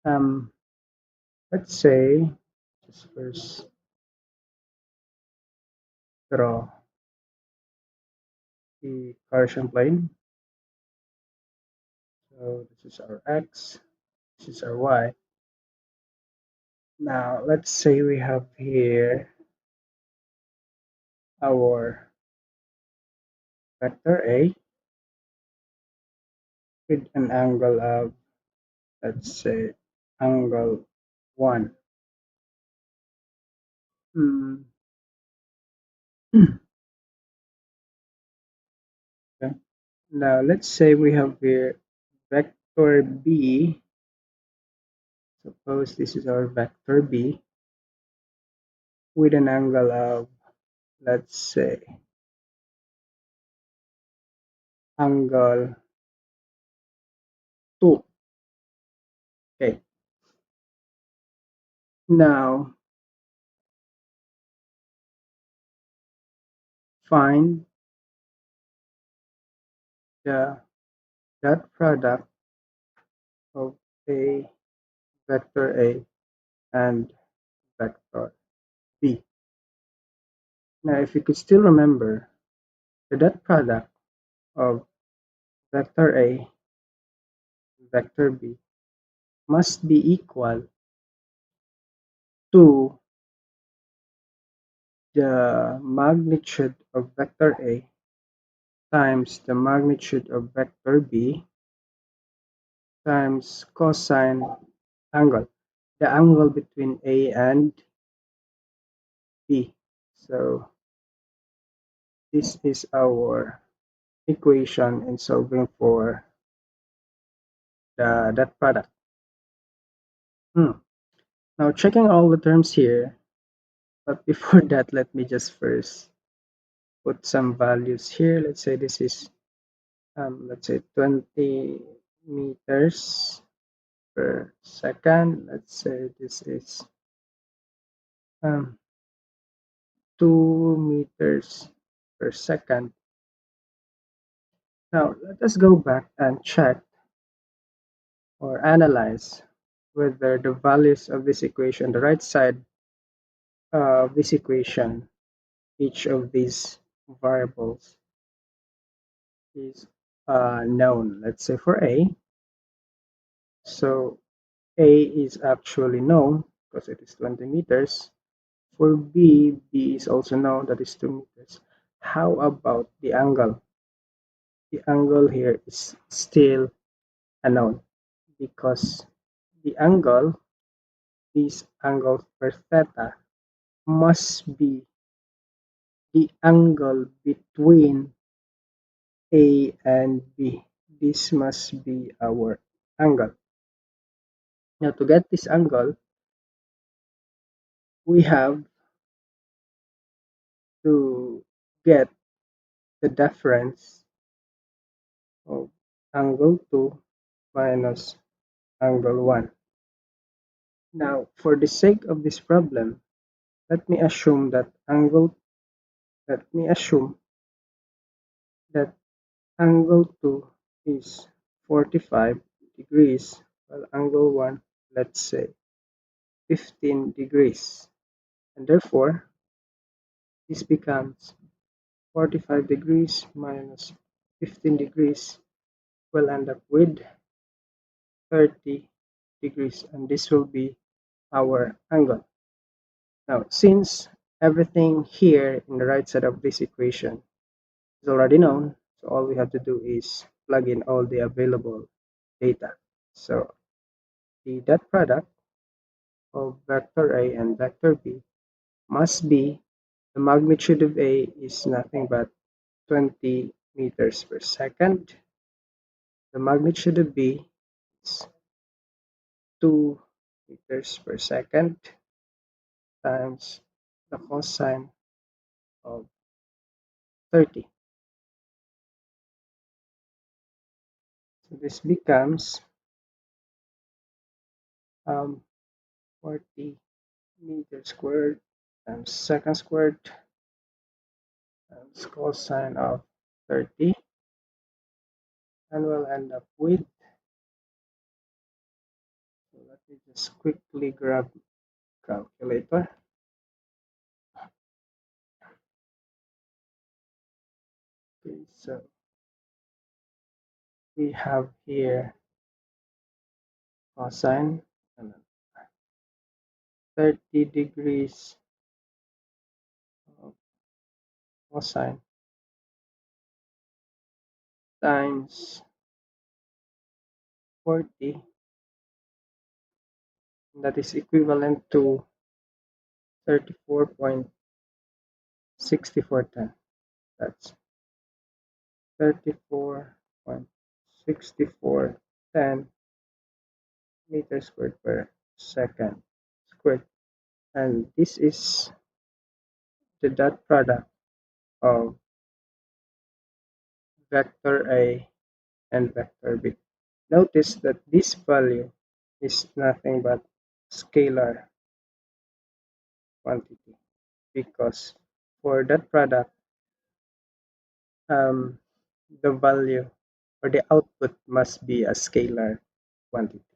Um, let's say, just first draw the Gaussian plane. So this is our x, this is our y. Now let's say we have here our vector A with an angle of, let's say, angle 1. Hmm. Okay. Now let's say we have here vector B. Suppose this is our vector B with an angle of, let's say, angle 2. Okay. Now find the dot product of a vector A and vector B. Now if you could still remember, the dot product of vector A and vector B must be equal to the magnitude of vector A times the magnitude of vector B times cosine angle, the angle between A and B. So this is our equation in solving for the dot product. Now checking all the terms here, but before that, let me just first put some values here. Let's say this is let's say 20 meters per second. Let's say this is um, 2 meters per second. Now let us go back and check or analyze whether the values of this equation, the right side of this equation, each of these variables is known. Let's say for A, so A is actually known because it is 20 meters. For B, B is also known, that is 2 meters. How about the angle? The angle here is still unknown because the angle, this angle per theta, must be the angle between A and B. This must be our angle. Now to get this angle, we have to get the difference of angle 2 minus angle 1. Now, for the sake of this problem, let me assume that angle 2 is 45 degrees, while angle 1, let's say, 15 degrees. And therefore, this becomes 45 degrees minus 15 degrees will end up with 30 degrees, and this will be our angle. Now, since everything here in the right side of this equation is already known, so all we have to do is plug in all the available data. So the dot product of vector A and vector B must be, the magnitude of A is nothing but 20 meters per second. The magnitude of B is 2 meters per second times the cosine of 30. So this becomes 40 meters squared times second squared times cosine of 30, and we'll end up with, so me just quickly grab calculator. Okay, so we have here cosine and then 30 degrees of cosine times 40, that is equivalent to 34.6410. That's 34.6410 meters squared per second squared. And this is the dot product of vector A and vector B. Notice that this value is nothing but scalar quantity because for that product, um, the value or the output must be a scalar quantity.